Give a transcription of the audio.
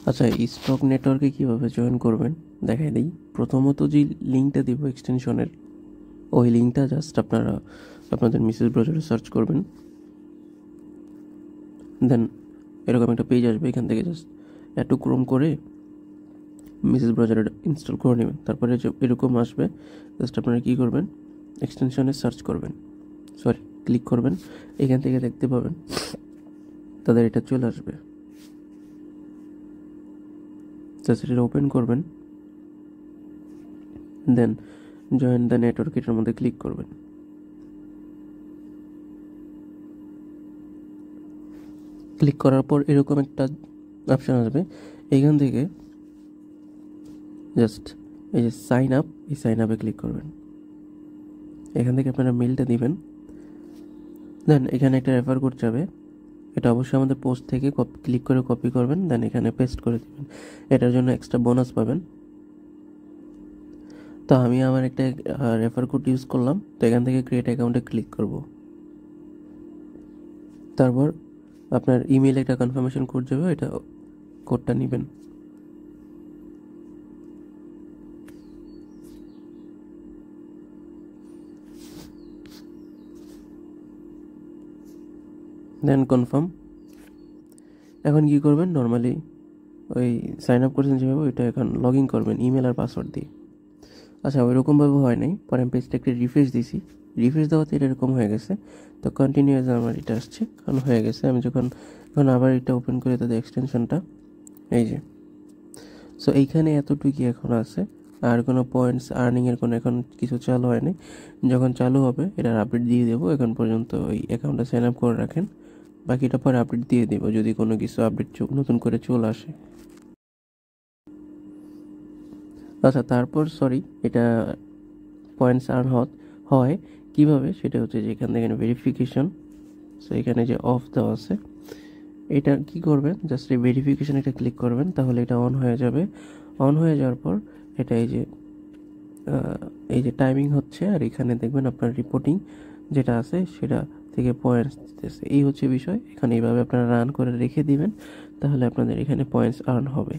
আচ্ছা, স্টক নেটওয়ার্কে কীভাবে জয়েন করবেন দেখাই দিই। প্রথমত যে লিঙ্কটা দিব এক্সটেনশনের, ওই লিঙ্কটা জাস্ট আপনারা আপনাদের মেসেজ ব্রাউজারে সার্চ করবেন। দেন এরকম একটা পেজ আসবে, এখান থেকে জাস্ট অ্যাড টু ক্রোম করে মেসেজ ব্রাউজারে ইনস্টল করে নেবেন। তারপরে এরকম আসবে, জাস্ট আপনারা কী করবেন, এক্সটেনশনে সার্চ করবেন, ক্লিক করবেন। এখান থেকে দেখতে পাবেন তাদের এটা চলে আসবে, জাস্ট এটা ওপেন করবেন। দেন জয়েন দ্য নেটওয়ার্ক, এটার মধ্যে ক্লিক করবেন। ক্লিক করার পর এরকম একটা অপশান আসবে, এইখান থেকে জাস্ট এই যে সাইন আপ, এই সাইন আপে ক্লিক করবেন। এখান থেকে আপনারা মেলটা দিবেন। দেন এখানে একটা রেফার কোড যাবে, এটা অবশ্যই আমাদের পোস্ট থেকে ক্লিক করে কপি করবেন, দেন এখানে পেস্ট করে দেবেন। এটার জন্য এক্সট্রা বোনাস পাবেন। তো আমি আমার একটা রেফার কোড ইউজ করলাম, তো এখান থেকে ক্রিয়েট অ্যাকাউন্টে ক্লিক করব। তারপর আপনার ইমেইলে একটা কনফার্মেশন কোড যাবে, এটা কোডটা নেবেন। দেন কনফার্ম। এখন কি করবেন, নর্মালি ওই সাইন আপ করেছেন যেভাবে, ওইটা এখন লগ ইন করবেন ইমেল আর পাসওয়ার্ড দিয়ে। আচ্ছা, ওইরকমভাবে হয় নাই, পরে আমি পেজটা একটা রিফ্রেশ দিয়েছি, রিফ্রেশ দেওয়াতে এটা এরকম হয়ে গেছে। তো কন্টিনিউয়াস আমার এটা আসছে, কারণ হয়ে গেছে। আমি যখন এখন আবার এটা ওপেন করে তাদের এক্সটেনশনটা, এই যে, সো এইখানে এতটুকুই এখন আছে, আর কোনো পয়েন্টস আর্নিংয়ের কোনো এখন কিছু চালু হয়নি। যখন চালু হবে এটার আপডেট দিয়ে দেবো। এখন পর্যন্ত ওই অ্যাকাউন্টটা সাইন আপ করে রাখেন, বাকিটা পরে আপডেট দিয়ে দেবো যদি কোনো কিছু আপডেট নতুন করে চলে আসে। আচ্ছা, তারপর এটা পয়েন্টস আর্ন হয় কীভাবে, সেটা হচ্ছে যে এখান থেকে ভেরিফিকেশন, সো এখানে যে অফ দেওয়া আছে, এটা কি করবেন, জাস্ট এই ভেরিফিকেশন এটা ক্লিক করবেন, তাহলে এটা অন হয়ে যাবে। অন হয়ে যাওয়ার পর এটা এই যে টাইমিং হচ্ছে, আর এখানে দেখবেন আপনার রিপোর্টিং যেটা আছে সেটা থেকে পয়েন্টস দিতেছে। এই হচ্ছে বিষয়। এখানে এইভাবে আপনারা রান করে রেখে দিবেন, তাহলে আপনাদের এখানে পয়েন্টস আর্ন হবে।